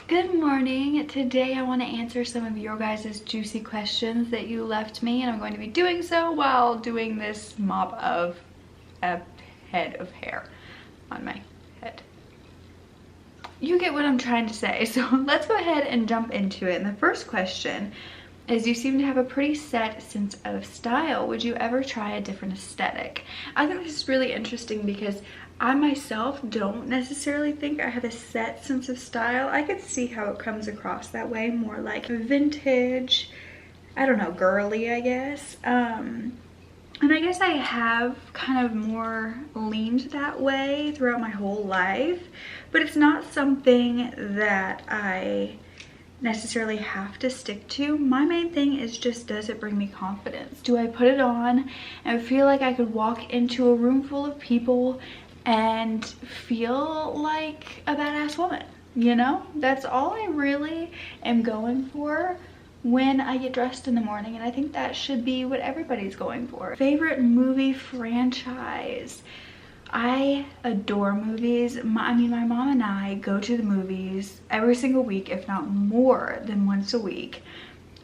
Good morning. Today I want to answer some of your guys' juicy questions that you left me, and I'm going to be doing so while doing this mop of a head of hair on my head. You get what I'm trying to say. So let's go ahead and jump into it. And the first question is, you seem to have a pretty set sense of style. Would you ever try a different aesthetic? I think this is really interesting because I myself don't necessarily think I have a set sense of style. I could see how it comes across that way, more like vintage, I don't know, girly, I guess. And I guess I have kind of more leaned that way throughout my whole life, but it's not something that I necessarily have to stick to. My main thing is just, does it bring me confidence? Do I put it on and feel like I could walk into a room full of people and feel like a badass woman? You know, that's all I really am going for when I get dressed in the morning, and I think that should be what everybody's going for. Favorite movie franchise? I adore movies. My mom and I go to the movies every single week, if not more than once a week,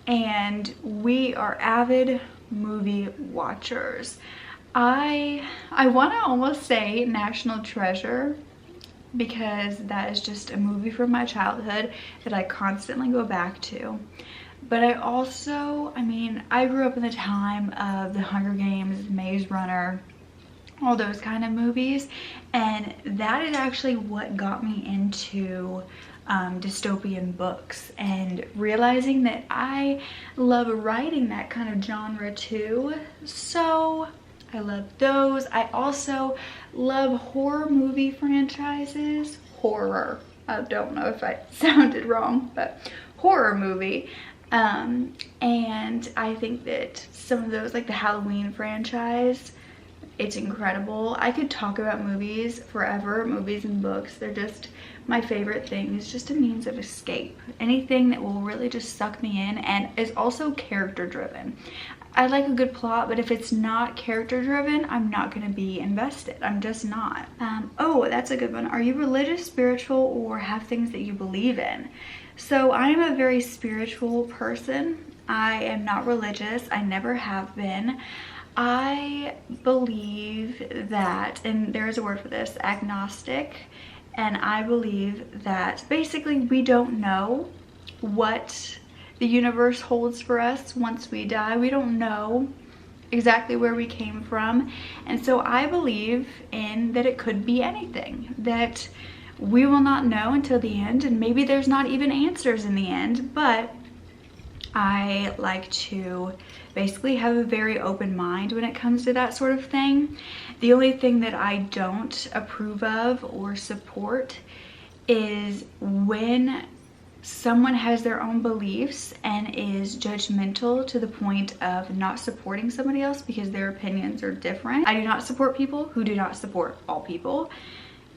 and we are avid movie watchers. I want to almost say National Treasure, because that is just a movie from my childhood that I constantly go back to. But I also, I grew up in the time of The Hunger Games, Maze Runner, all those kind of movies, and that is actually what got me into dystopian books, and realizing that I love writing that kind of genre too. So I love those. I also love horror movie franchises. Horror. I don't know if I sounded wrong, but horror movie. And I think that some of those, like the Halloween franchise, it's incredible. I could talk about movies forever, movies and books. They're just my favorite thing. It's just a means of escape. Anything that will really just suck me in and is also character driven. I like a good plot, but if it's not character driven, I'm not going to be invested. I'm just not. Oh, that's a good one. Are you religious, spiritual, or have things that you believe in? So I'm a very spiritual person. I am not religious. I never have been. I believe that, and there's a word for this, agnostic, and I believe that basically we don't know what the universe holds for us once we die. We don't know exactly where we came from, and so I believe in that it could be anything, that we will not know until the end, and maybe there's not even answers in the end, but I like to basically have a very open mind when it comes to that sort of thing. The only thing that I don't approve of or support is when someone has their own beliefs and is judgmental to the point of not supporting somebody else because their opinions are different. I do not support people who do not support all people.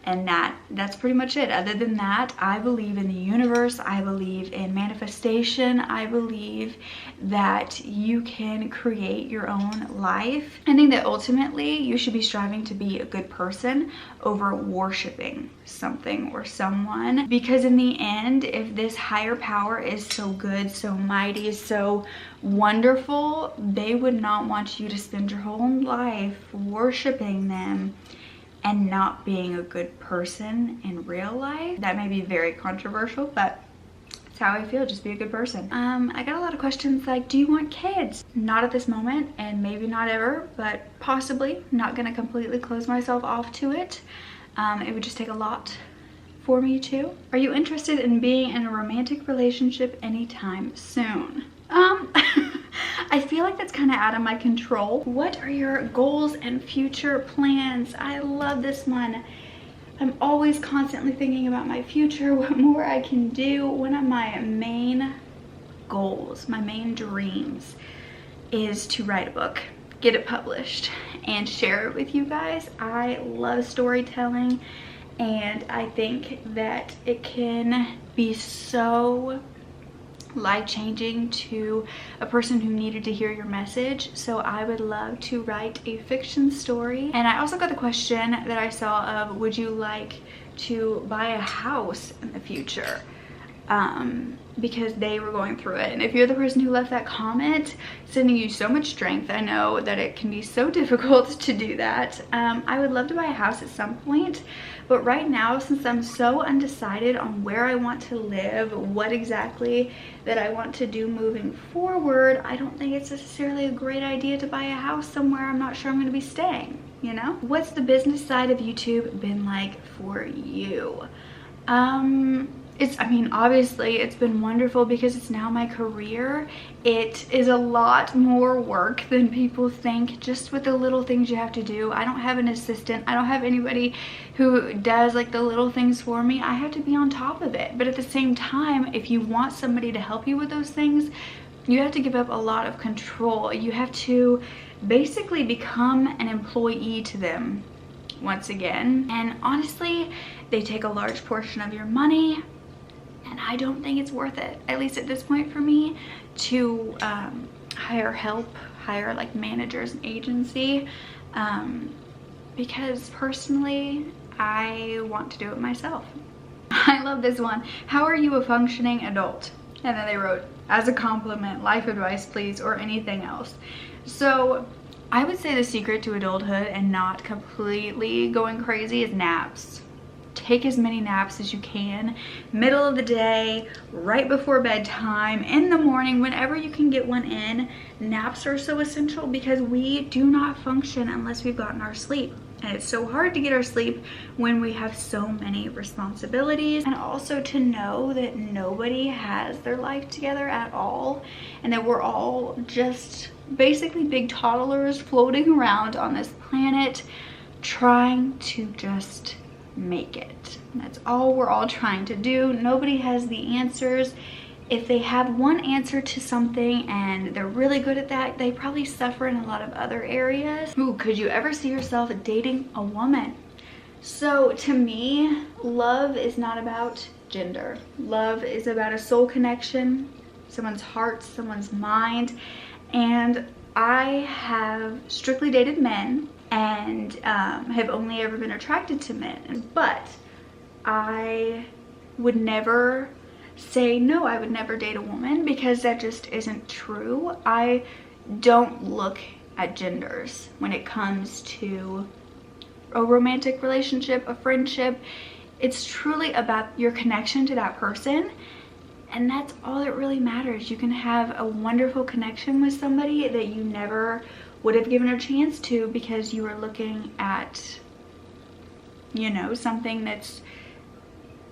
And that's pretty much it. Other than that, I believe in the universe. I believe in manifestation. I believe that you can create your own life. I think that ultimately you should be striving to be a good person over worshiping something or someone. Because in the end, if this higher power is so good, so mighty, so wonderful, they would not want you to spend your whole life worshiping them and not being a good person in real life. That may be very controversial, but it's how I feel. Just be a good person. I got a lot of questions like, do you want kids? Not at this moment, and maybe not ever, but possibly. Not gonna completely close myself off to it. It would just take a lot for me too. Are you interested in being in a romantic relationship anytime soon? I feel like that's kind of out of my control. What are your goals and future plans? I love this one. I'm always constantly thinking about my future, what more I can do. One of my main goals, my main dreams, is to write a book, get it published, and share it with you guys. I love storytelling, and I think that it can be so life-changing to a person who needed to hear your message. So I would love to write a fiction story. And I also got the question that I saw of, would you like to buy a house in the future? because they were going through it. And if you're the person who left that comment, sending you so much strength. I know that it can be so difficult to do that. I would love to buy a house at some point, but right now, since I'm so undecided on where I want to live, what exactly that I want to do moving forward, I don't think it's necessarily a great idea to buy a house somewhere I'm not sure I'm going to be staying, you know? What's the business side of YouTube been like for you? I mean, obviously it's been wonderful because it's now my career. It is a lot more work than people think, just with the little things you have to do. I don't have an assistant. I don't have anybody who does like the little things for me. I have to be on top of it. But at the same time, if you want somebody to help you with those things, you have to give up a lot of control. You have to basically become an employee to them once again. And honestly, they take a large portion of your money. And I don't think it's worth it, at least at this point for me, to hire help, hire like managers and agency, because personally, I want to do it myself. I love this one. How are you a functioning adult? And then they wrote, as a compliment, life advice please, or anything else. So I would say the secret to adulthood and not completely going crazy is naps. Take as many naps as you can, middle of the day, right before bedtime, in the morning, whenever you can get one in. Naps are so essential because we do not function unless we've gotten our sleep. And it's so hard to get our sleep when we have so many responsibilities. And also to know that nobody has their life together at all, and that we're all just basically big toddlers floating around on this planet trying to just make it. That's all we're all trying to do. Nobody has the answers. If they have one answer to something and they're really good at that, they probably suffer in a lot of other areas. Ooh, could you ever see yourself dating a woman? So to me, love is not about gender. Love is about a soul connection, someone's heart, someone's mind. And I have strictly dated men and have only ever been attracted to men, but I would never say no, I would never date a woman, because that just isn't true. I don't look at genders when it comes to a romantic relationship, a friendship. It's truly about your connection to that person, and that's all that really matters. You can have a wonderful connection with somebody that you never would have given a chance to because you were looking at, you know, something that's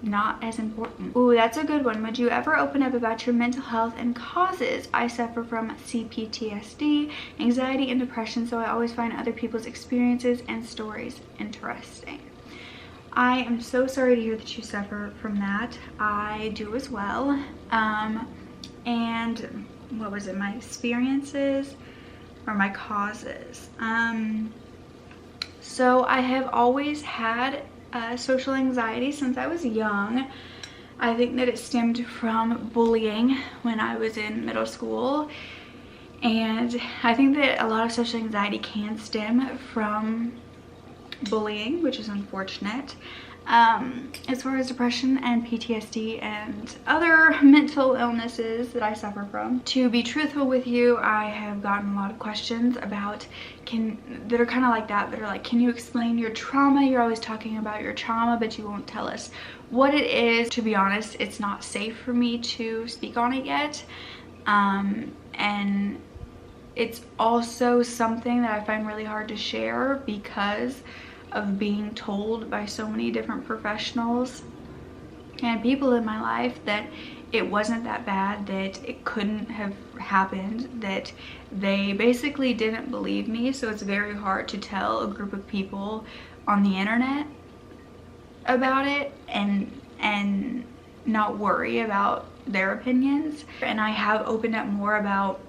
not as important. Ooh, that's a good one. Would you ever open up about your mental health and causes? I suffer from CPTSD, anxiety, and depression, so I always find other people's experiences and stories interesting. I am so sorry to hear that you suffer from that. I do as well. And what was it? My experiences or my causes. So I have always had social anxiety since I was young. I think that it stemmed from bullying when I was in middle school. And I think that a lot of social anxiety can stem from bullying, which is unfortunate. As far as depression and PTSD and other mental illnesses that I suffer from, to be truthful with you, I have gotten a lot of questions about that are kind of like that are like, can you explain your trauma? You're always talking about your trauma, but you won't tell us what it is. To be honest, it's not safe for me to speak on it yet. And it's also something that I find really hard to share because of being told by so many different professionals and people in my life that it wasn't that bad, that it couldn't have happened, that they basically didn't believe me. So it's very hard to tell a group of people on the internet about it and not worry about their opinions. And I have opened up more about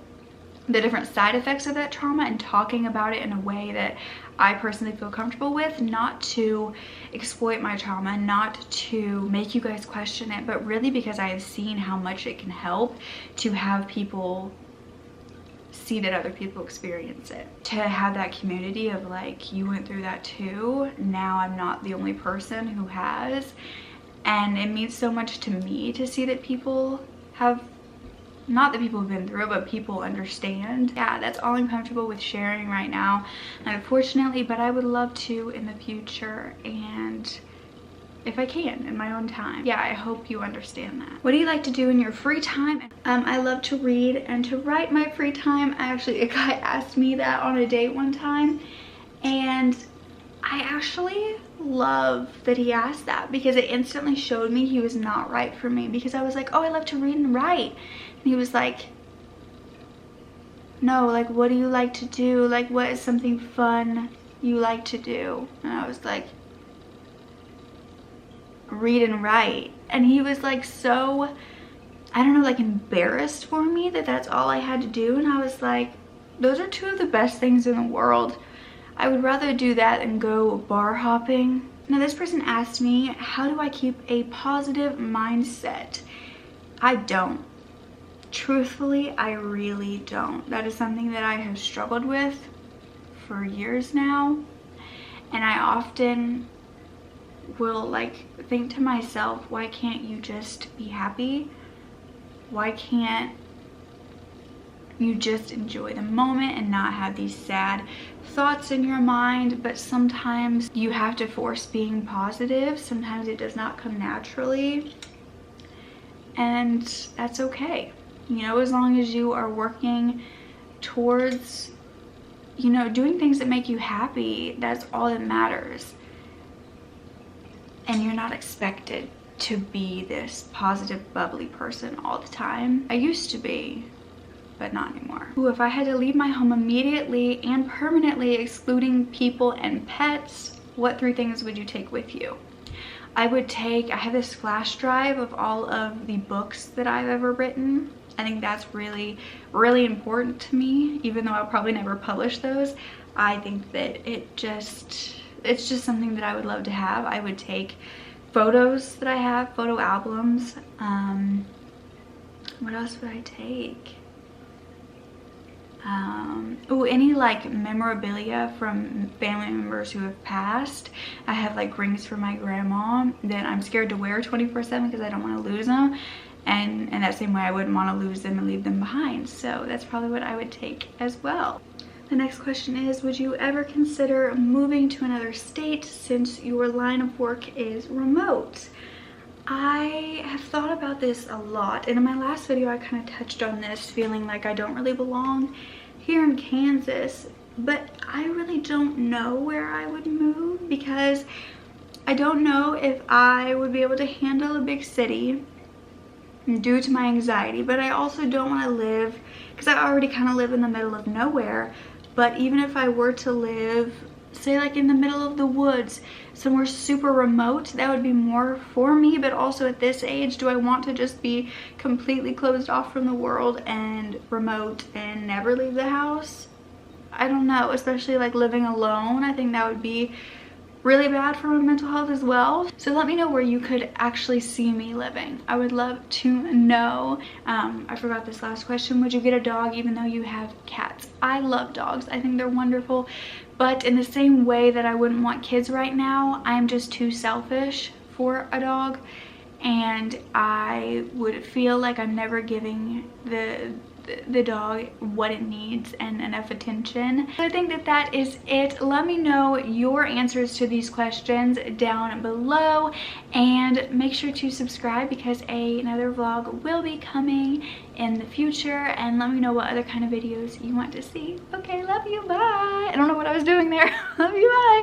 the different side effects of that trauma and talking about it in a way that I personally feel comfortable with, not to exploit my trauma, not to make you guys question it, but really because I have seen how much it can help to have people see that other people experience it. To have that community of like, you went through that too, now I'm not the only person who has. And it means so much to me to see that people have, not that people have been through it, but people understand. Yeah, that's all I'm comfortable with sharing right now, unfortunately, but I would love to in the future, and if I can, in my own time. Yeah, I hope you understand that. What do you like to do in your free time? I love to read and to write my free time. A guy asked me that on a date one time, and I actually love that he asked that, because it instantly showed me he was not right for me, because I was like, oh, I love to read and write. And he was like, no, like, what do you like to do? Like, what is something fun you like to do? And I was like, read and write. And he was like so, I don't know, like embarrassed for me that that's all I had to do. And I was like, those are two of the best things in the world. I would rather do that than go bar hopping. Now this person asked me, how do I keep a positive mindset? I don't. Truthfully, I really don't. That is something that I have struggled with for years now. And I often will like think to myself, why can't you just be happy? Why can't you just enjoy the moment and not have these sad thoughts in your mind? But sometimes you have to force being positive. Sometimes it does not come naturally, and that's okay. You know, as long as you are working towards, you know, doing things that make you happy, that's all that matters. And you're not expected to be this positive, bubbly person all the time. I used to be, but not anymore. Ooh, if I had to leave my home immediately and permanently, excluding people and pets, what 3 things would you take with you? I have this flash drive of all of the books that I've ever written. I think that's really, really important to me, even though I'll probably never publish those. I think that it's just something that I would love to have. I would take photos that I have, photo albums. What else would I take? Any like memorabilia from family members who have passed. I have like rings from my grandma that I'm scared to wear 24/7 because I don't want to lose them. And in that same way, I wouldn't want to lose them and leave them behind. So that's probably what I would take as well. The next question is, would you ever consider moving to another state since your line of work is remote? I have thought about this a lot, and in my last video I kind of touched on this, feeling like I don't really belong here in Kansas, but I really don't know where I would move, because I don't know if I would be able to handle a big city due to my anxiety, but I also don't want to live, because I already kind of live in the middle of nowhere. But even if I were to live, say like in the middle of the woods, somewhere super remote, that would be more for me. But also at this age, do I want to just be completely closed off from the world and remote and never leave the house? I don't know, especially like living alone. I think that would be really bad for my mental health as well. So let me know where you could actually see me living. I would love to know. I forgot this last question. Would you get a dog even though you have cats? I love dogs. I think they're wonderful. But in the same way that I wouldn't want kids right now, I'm just too selfish for a dog. And I would feel like I'm never giving the dog what it needs and enough attention. So I think that that is it. Let me know your answers to these questions down below, and make sure to subscribe because another vlog will be coming in the future, and let me know what other kind of videos you want to see. Okay, love you, bye. I don't know what I was doing there. Love you, bye.